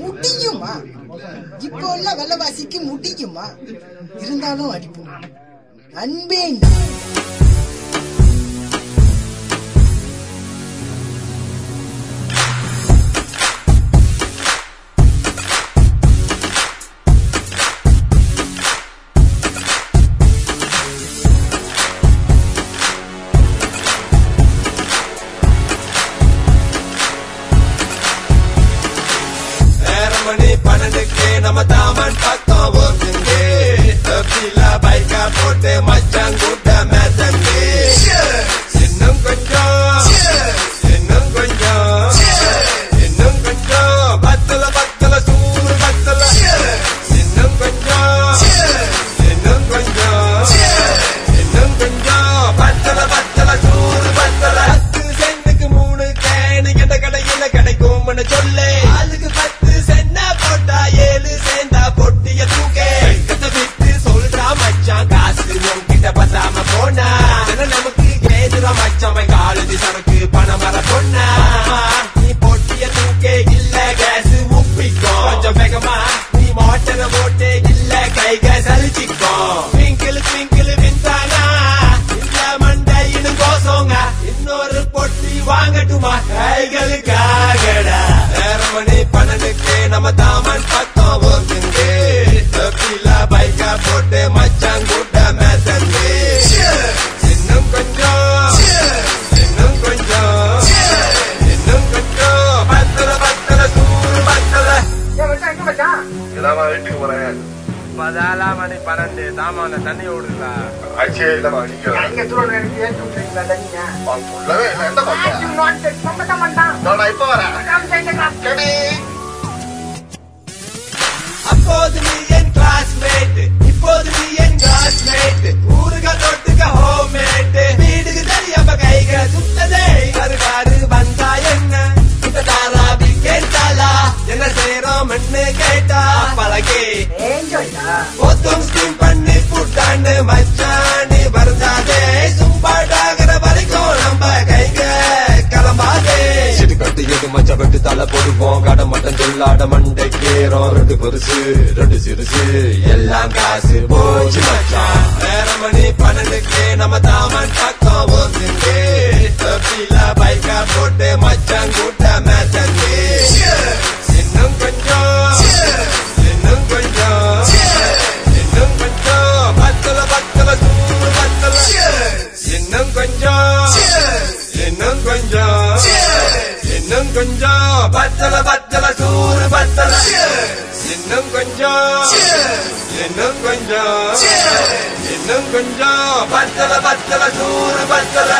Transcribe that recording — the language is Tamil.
முடியுமா? இப்போ உள்ள வெள்ளவாசிக்கு முடியுமா? இருந்தாலும் அடிப்போம். அன்பே மணி 12க்கு நம்ம தாமன் பக்கம் ஓட்டுங்க. தப்பில பைக்க போட்டு மச்சான் கூட்ட மேத்தங்க. இன்னும் கொஞ்சம் இன்னும் கொஞ்சம் இன்னும் கொஞ்சம் பத்தல பத்தல சூறு பத்தல. இன்னும் கொஞ்சம் இன்னும் கொஞ்சம் இன்னும் கொஞ்சம் பத்தல பத்தல சூறு பத்தல. 10 சென்ட்டுக்கு 3 கேனு எந்த கடையில கிடைக்கும்னு சொல்லு. அதுக்கு 10 சென்னா போட்டா 7 சேர்ந்தா பொட்டிய தூக்கே. கத்த விட்டு சொல்றா மச்சான் காசு உன்கிட்ட பத்தாம போனா. நமக்கு கேதுரா மச்சான் காலேஜ் சரக்கு பணம் வர பொண்ணா. நீ பொட்டிய தூக்கே இல்ல கேஸ் உப்பிக்கோ. கொஞ்சம் வேகமா நீ மோட்டரை போட்டு இல்ல கை கேஸ் அழிச்சிக்கோ. ட்விங்கிள் ட்விங்கிள் விந்தானா இல்ல மண்டையின்னு கோசோங்க. இன்னொரு பொட்டி வாங்கட்டுமா கைகளுக்காகடா. மணி 12க்கு நம்ம தாமன் பக்கம் ஓட்டுங்க. தப்பில பைக்க போட்டு மச்சான் கூட்ட மேத்தங்க. இன்னும் கொஞ்சம் இன்னும் கொஞ்சம் இன்னும் கொஞ்சம் பத்தல பத்தல சூறு பத்தல. வீட்டுக்கு போறேன். மணி 12 தாமான தண்ணி ஓடுதா? ஆச்சே இல்லமா நீங்க இப்ப வரேன். அப்போது நீ என் கிளாஸ்மேட், இப்போது நீ என் கிளாஸ்மேட். ஊருக தொட்டுக்க ஹோம்மேட். வீடுக்கு தெரியாம கைக சுத்ததே. கருகாரு வந்தா என்ன தாராபி கேட்டாலா என்ன செய்யறோம்னு கேட்டா பழகே ஒத்தும் ஸ்டீம் பண்ணி புட்டாண்டு மச்சாண்டி வருந்தாதே. சும்பாடாகிற வரைக்கும் நம்ம கைக கிளம்பாதே. சிட்டு கட்டு எது மச்ச வெட்டு தலை போடுவோம். கடை மட்டும் சொல்லாட மண்டை கேறோம். 2 பெருசு 2 சிறுசு எல்லாம் காசு போச்சு மச்சான். மணி 12க்கு நம்ம தாமன் பக்கம் ஓட்டுங்க. தப்பில பைக்க போட்டு மச்சான் கூட்ட மேத்தங்க. இன்னும் கொஞ்சம் இன்னும் கொஞ்சம் இன்னும் கொஞ்சம் பத்தல பத்தல சூறு பத்தல. இன்னும் கொஞ்சம் இன்னும் கொஞ்சம் இன்னும் கொஞ்சம் பத்தல பத்தல சூறு பத்தல. இன்னும் கொஞ்சம் இன்னும் கொஞ்சம் இன்னும் கொஞ்சம் பத்தல பத்தல சூறு பத்தல.